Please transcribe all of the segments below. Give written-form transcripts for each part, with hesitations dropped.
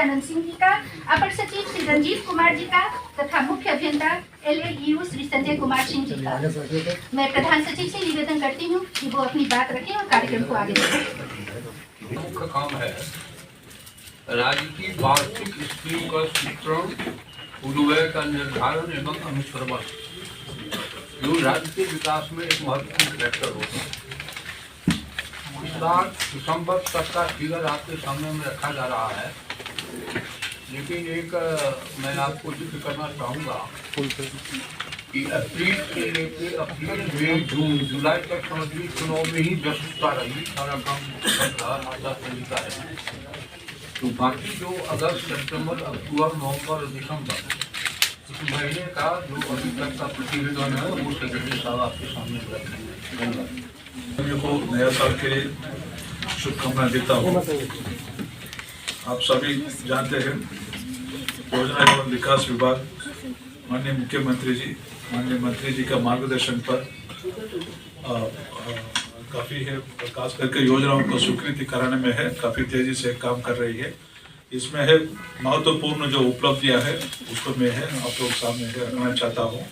नित्यानंद सिंह जी का, अपर सचिव श्री रंजीत कुमार जी का तथा मुख्य अभियंता LAEU श्री संजय कुमार सिंह जी का। मैं प्रधान सचिव से निवेदन करती हूँ कि वो अपनी बात रखें और कार्यक्रम को आगे बढ़ाएं। मुख्य काम है राज्य की वार्षिक स्कीम का चित्रण, पूर्वाय का निर्धारण एवं अनुश्रवण, जो राज्य के विकास में एक महत्वपूर्ण फैक्टर होता है। इस बार दिसंबर तक का फिगर आपके सामने में रखा जा रहा है, लेकिन एक मैं आपको जिक्र करना चाहूँगा कि अप्रैल से लेकर अप्रैल, मई, जून, जुलाई तक समझिए चुनाव में ही व्यस्तता रही, सारा काम माता संहिता है। तो बाकी जो अगस्त, सितंबर, अक्टूबर, नवंबर और दिसंबर इस महीने का जो अभी तक का प्रतिवेदन है वो सेक्रेटरी साहब आपके सामने रखेंगे। को नया साल के लिए शुभकामनाएं देता हूँ। आप सभी जानते हैं योजना एवं विकास विभाग माननीय माननीय मंत्री जी का मार्गदर्शन पर काफ़ी है, खास करके योजनाओं को स्वीकृति कराने में है काफ़ी तेजी से काम कर रही है। इसमें है महत्वपूर्ण जो उपलब्धियां है उसको मैं है आप लोग सामने रखना चाहता हूँ।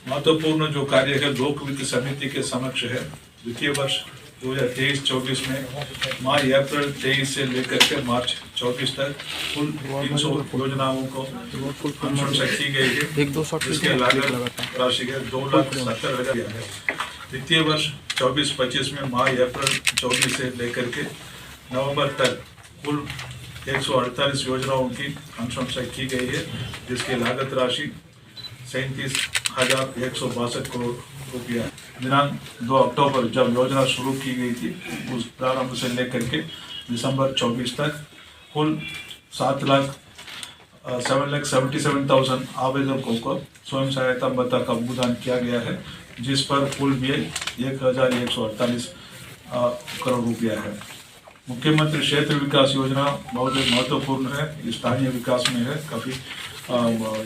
महत्वपूर्ण जो कार्य है लोक वित्त समिति के समक्ष है। वित्तीय वर्ष 2023-24 में मार्च अप्रैल 23 से लेकर के मार्च 24 तक कुल 300 योजनाओं को अनुशंसा की गई है, जिसके लागत राशि है 2,70,000 है। वित्तीय वर्ष 24-25 में मार्च अप्रैल 24 से लेकर के नवंबर तक कुल 148 योजनाओं की अनुशंसा की गई है, जिसकी लागत राशि 37,162 करोड़ रुपया। दिनांक 2 अक्टूबर जब योजना शुरू की गई थी उस प्रारंभ से लेकर के दिसंबर 24 तक कुल 7,77,000 आवेदकों को स्वयं सहायता भत्ता का भुगतान किया गया है, जिस पर कुल व्यय 1,148 करोड़ रुपया है। मुख्यमंत्री क्षेत्र विकास योजना बहुत महत्वपूर्ण है, स्थानीय विकास में है, काफ़ी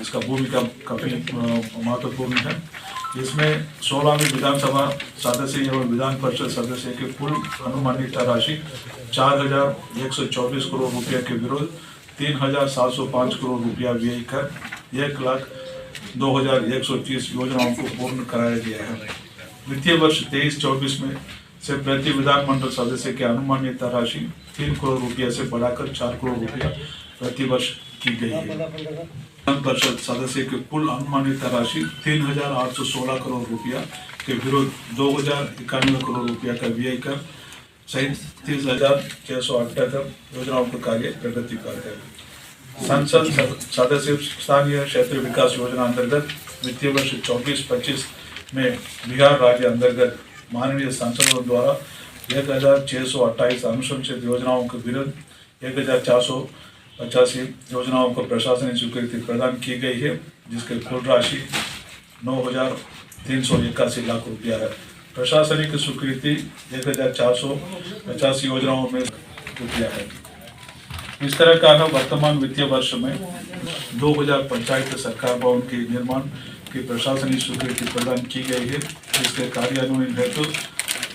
इसका भूमिका काफ़ी महत्वपूर्ण है। इसमें 16वीं विधानसभा सदस्य एवं विधान परिषद सदस्य की कुल अनुमानित राशि 4,124 करोड़ रुपया के विरुद्ध 3,705 करोड़ रुपया व्यय कर 1,02,130 योजनाओं को पूर्ण कराया गया है। वित्तीय वर्ष 23-24 में से प्रति विधानमंडल सदस्य के अनुमानित राशि 3 करोड़ रुपया से बढ़ाकर 4 करोड़ रुपया प्रति वर्ष की गई है। विधान परिषद सदस्य की कुल अनुमानित राशि 3,816 करोड़ रुपया के विरुद्ध 2,091 करोड़ रुपया का व्यय कर 37,678 योजनाओं का कार्य प्रगति कर है। संसद सदस्य स्थानीय क्षेत्र विकास योजना अंतर्गत वित्तीय वर्ष 24-25 में बिहार राज्य अंतर्गत माननीय सांसदों द्वारा 1,628 अनुशंसित योजनाओं के विरुद्ध 1,485 योजनाओं को प्रशासनिक स्वीकृति प्रदान की गई है, जिसकी कुल राशि 9,381 लाख रुपया है। प्रशासनिक स्वीकृति 1,485 योजनाओं में रुपया है। इस तरह का वर्तमान वित्तीय वर्ष में 2,000 पंचायत सरकार भवन के निर्माण की प्रशासनिक स्वीकृति प्रदान की गई है, जिसके कार्यान्वयन हेतु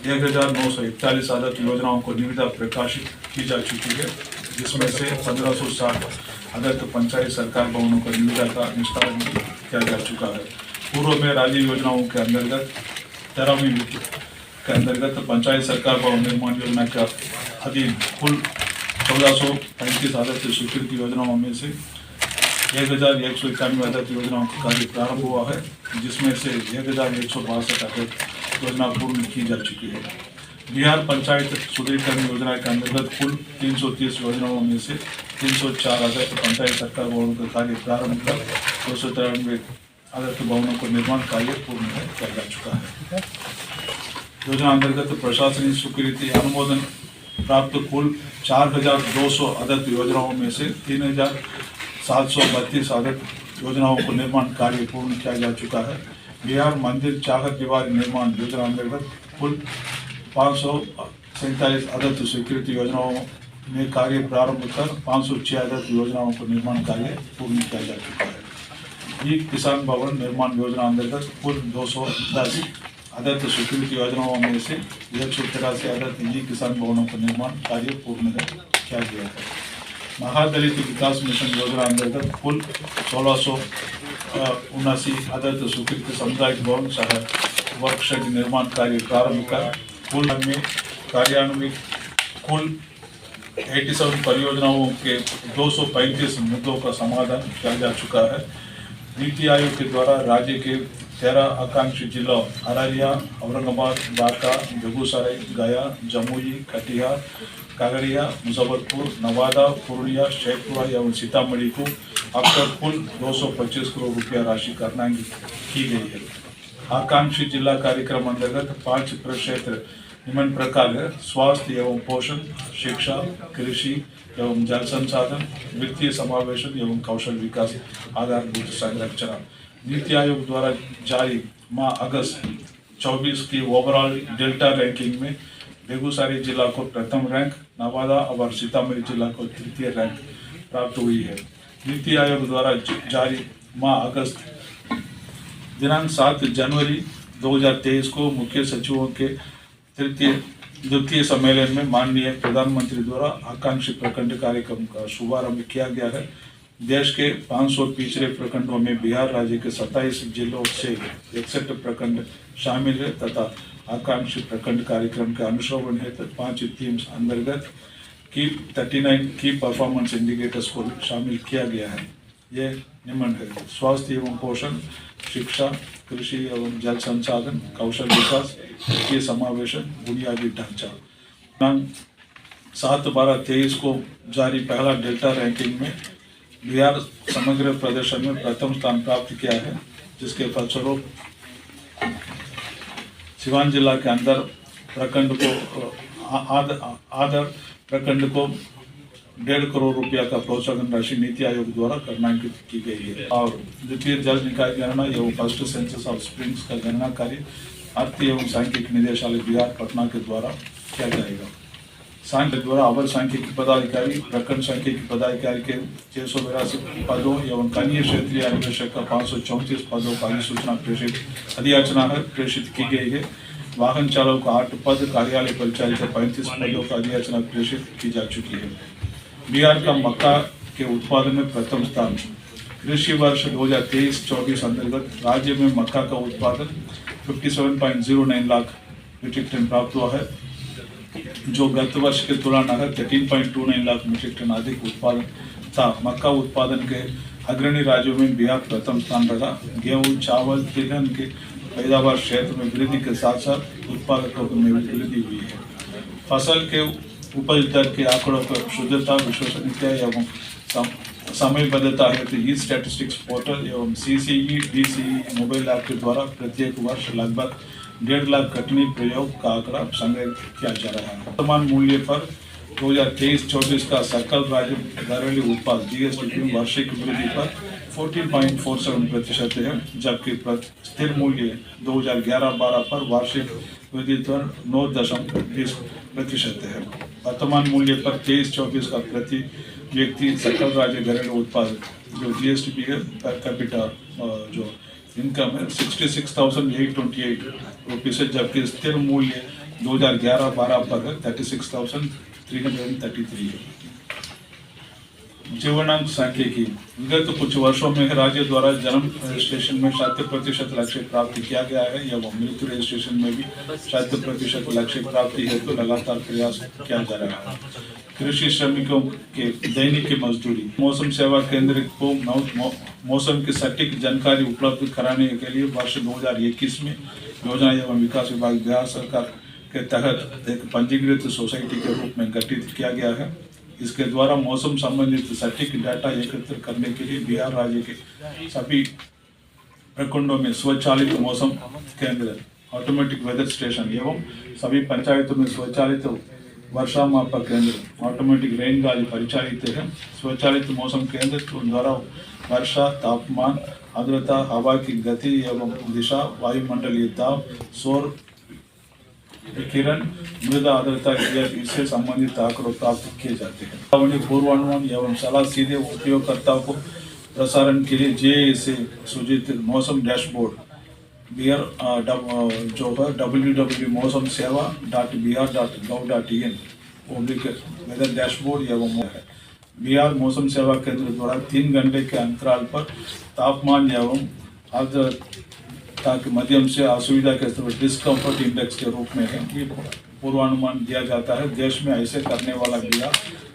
1,941 आदत योजनाओं को निविदा प्रकाशित की जा चुकी है, जिसमें से 1,560 आदत पंचायत सरकार भवनों का निविदा का निस्तारण किया जा चुका है। पूर्व में राज्य योजनाओं के अंतर्गत 13वीं के अंतर्गत पंचायत सरकार भवन निर्माण योजना का अधीन कुल 1,435 आदत स्वीकृति योजनाओं में से 1,191 आदत योजनाओं का कार्य प्रारंभ हुआ है, जिसमें से 1,162 आदत योजना पूर्ण की जा चुकी है। बिहार पंचायत सुदृढ़ीकरण योजना के अंतर्गत कुल 330 योजनाओं में से 304 आदत पंचायत सरकार भवनों का कार्य प्रारंभ कर 293 आदत भवनों को निर्माण कार्य पूर्ण किया जा चुका है। योजना अंतर्गत प्रशासनिक स्वीकृति अनुमोदन प्राप्त कुल 4,200 आदत योजनाओं में से 3,732 आदत योजनाओं को निर्माण कार्य पूर्ण किया जा चुका है। बिहार मंदिर चाहत दीवार निर्माण योजना अंतर्गत कुल 547 आदत स्वीकृति योजनाओं में कार्य प्रारंभ कर 506 आदत योजनाओं को निर्माण कार्य पूर्ण किया जा चुका है। ई किसान भवन निर्माण योजना अंतर्गत कुल 210 आदत स्वीकृति योजनाओं में से 183 आदत ई किसान भवनों का निर्माण कार्य पूर्ण किया गया है। महादलित विकास मिशन योजना अंतर्गत कुल 1679 आदर्श स्वीकृत सामुदायिक भवन सह वर्कशेड निर्माण कार्य प्रारंभ कर कुल में कार्यान्वित कुल 87 परियोजनाओं के 235 मुद्दों का समाधान किया जा चुका है। नीति आयोग के द्वारा राज्य के 13 आकांक्षी जिलों अररिया, औरंगाबाद, बांका, बेगूसराय, गया, जमुई, कटिहार, कागड़िया, मुजफ्फरपुर, नवादा, पूर्णिया, शेखपुरा एवं सीतामढ़ी को अब तक कुल 225 करोड़ रुपया राशि करनांगी की गई है। आकांक्षी जिला कार्यक्रम अंतर्गत 5 प्रक्षेत्र निम्न प्रकार है: स्वास्थ्य एवं पोषण, शिक्षा, कृषि एवं जल संसाधन, वित्तीय समावेशन एवं कौशल विकास, आधारभूत संरचना। नीति आयोग द्वारा जारी माह अगस्त 24 की ओवरऑल डेल्टा रैंकिंग में बेगूसराय जिला को प्रथम रैंक, नवादा और सीतामढ़ी जिला को तृतीय रैंक प्राप्त हुई है। नीति आयोग द्वारा जारी माह अगस्त दिनांक 7 जनवरी 2023 को मुख्य सचिवों के द्वितीय सम्मेलन में माननीय प्रधानमंत्री द्वारा आकांक्षी प्रखंड कार्यक्रम का शुभारंभ किया गया है। देश के 500 पिछड़े प्रखंडों में बिहार राज्य के 27 जिलों से 61 प्रखंड शामिल है तथा आकांक्षी प्रखंड कार्यक्रम के अनुश्रवण हेतु 5 थीम्स अंतर्गत की 39 की परफॉर्मेंस इंडिकेटर्स को शामिल किया गया है। ये निम्न है: स्वास्थ्य एवं पोषण, शिक्षा, कृषि एवं जल संसाधन, कौशल विकास, वित्तीय समावेशन, बुनियादी ढांचा। 7/12/23 को जारी पहला डेल्टा रैंकिंग में बिहार समग्र प्रदर्शन में प्रथम स्थान प्राप्त किया है, जिसके फलस्वरूप सिवान जिला के अंदर प्रखंड को आदर प्रखंड को 1.5 करोड़ रुपया का प्रोत्साहन राशि नीति आयोग द्वारा करनांकित की गई है। और द्वितीय जल निकाय गणना एवं फर्स्ट सेंसस ऑफ स्प्रिंग्स का गणना कार्य अर्थ एवं सांख्यिकी निदेशालय बिहार पटना के द्वारा किया जाएगा। सांख्य द्वारा अवर सांख्यिकी पदाधिकारी, प्रखंड सांख्यिकी पदाधिकारी के 682 पदों एवं कनीय क्षेत्रीय अन्वेषक का 534 पदों का अधियाचना प्रेषित की गई है। वाहन चालक को 8 पद, कार्यालय परिचालिका 35 पदों का अधियाचना प्रेषित की जा चुकी है। बिहार का मक्का के उत्पादन में प्रथम स्थान। कृषि वर्ष 2023-24 अंतर्गत राज्य में मक्का का उत्पादन 57.09 लाख मीट्रिक टन प्राप्त हुआ है, जो गत वर्ष के तुलना में 13.29 लाख मीट्रिक टन अधिक उत्पादन था। मक्का उत्पादन के अग्रणी राज्यों में बिहार प्रथम स्थान रहा। गेहूं, चावल, तिलहन के पैदावार क्षेत्र में वृद्धि के साथ साथ उत्पादकों में वृद्धि हुई है। फसल के उपज दर के आंकड़ों पर शुद्धता, विश्वसनीयता एवं समयबद्धता हेतु ई स्टैटिस्टिक्स पोर्टल एवं CCE DCE मोबाइल ऐप के द्वारा प्रत्येक वर्ष लगभग 1.5 लाख कटनी प्रयोग का आंकड़ा संग्रह किया जा रहा है। वर्तमान मूल्य पर 2023-24 का सकल राज्य घरेलू उत्पाद GSP वार्षिक वृद्धि पर 14.47% है, जबकि स्थिर मूल्य 2011-12 पर वार्षिक वृद्धि दर 9.20% है। वर्तमान मूल्य पर 23-24 का प्रति व्यक्ति सकल राज्य घरेलू उत्पाद जो GSP है पर कैपिटा जो इनकम है 66,828 रुपये से, जबकि स्थिर मूल्य 2011-12 पर 36,333 है। जीवनांक सांख्यिकी। विगत कुछ वर्षों में राज्य द्वारा जन्म रजिस्ट्रेशन में 100% लक्ष्य प्राप्त किया गया है एवं मृत्यु रजिस्ट्रेशन में भी 100% लक्ष्य प्राप्ति हेतु लगातार प्रयास किया जा रहा है। कृषि श्रमिकों के दैनिक मजदूरी। मौसम सेवा केंद्र को मौसम की सटीक जानकारी उपलब्ध कराने के लिए वर्ष 2021 में योजना एवं विकास विभाग बिहार सरकार के तहत एक पंजीकृत सोसाइटी के रूप में गठित किया गया है। इसके द्वारा मौसम संबंधित सटीक डाटा एकत्र करने के लिए बिहार राज्य के सभी प्रखंडों में स्वचालित मौसम केंद्र, ऑटोमेटिक वेदर स्टेशन एवं सभी पंचायतों में स्वचालित वर्षा मापक केंद्र, ऑटोमेटिक रेन गाड़ी परिचालित है। स्वचालित मौसम केंद्र द्वारा वर्षा, तापमान, आर्द्रता, हवा की गति एवं दिशा, वायुमंडलीय दाब, सौर विकिरण, मृदा आर्द्रता इससे संबंधित आंकड़े प्राप्त किए जाते हैं। पूर्वानुमान एवं सलाह सीधे उपयोगकर्ताओं को प्रसारण के लिए JAA सूचित मौसम डैशबोर्ड बिहार जो है www.mausamsewa.bihar.gov.in वेदर डैशबोर्ड एवं बिहार मौसम सेवा केंद्र द्वारा 3 घंटे के अंतराल पर तापमान एवं आर्द्रता के माध्यम से असुविधा के स्तर पर डिस्कम्फर्ट इंडेक्स के रूप में है ये पूर्वानुमान दिया जाता है। देश में ऐसे करने वाला बिहार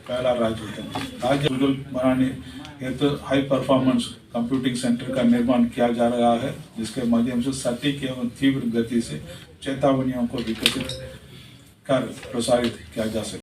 पहला राज्य है। राज्य बनाने हेतु हाई परफॉर्मेंस कंप्यूटिंग सेंटर का निर्माण किया जा रहा है, जिसके माध्यम से सटीक एवं तीव्र गति से चेतावनियों को विकसित कर प्रसारित किया जा सके।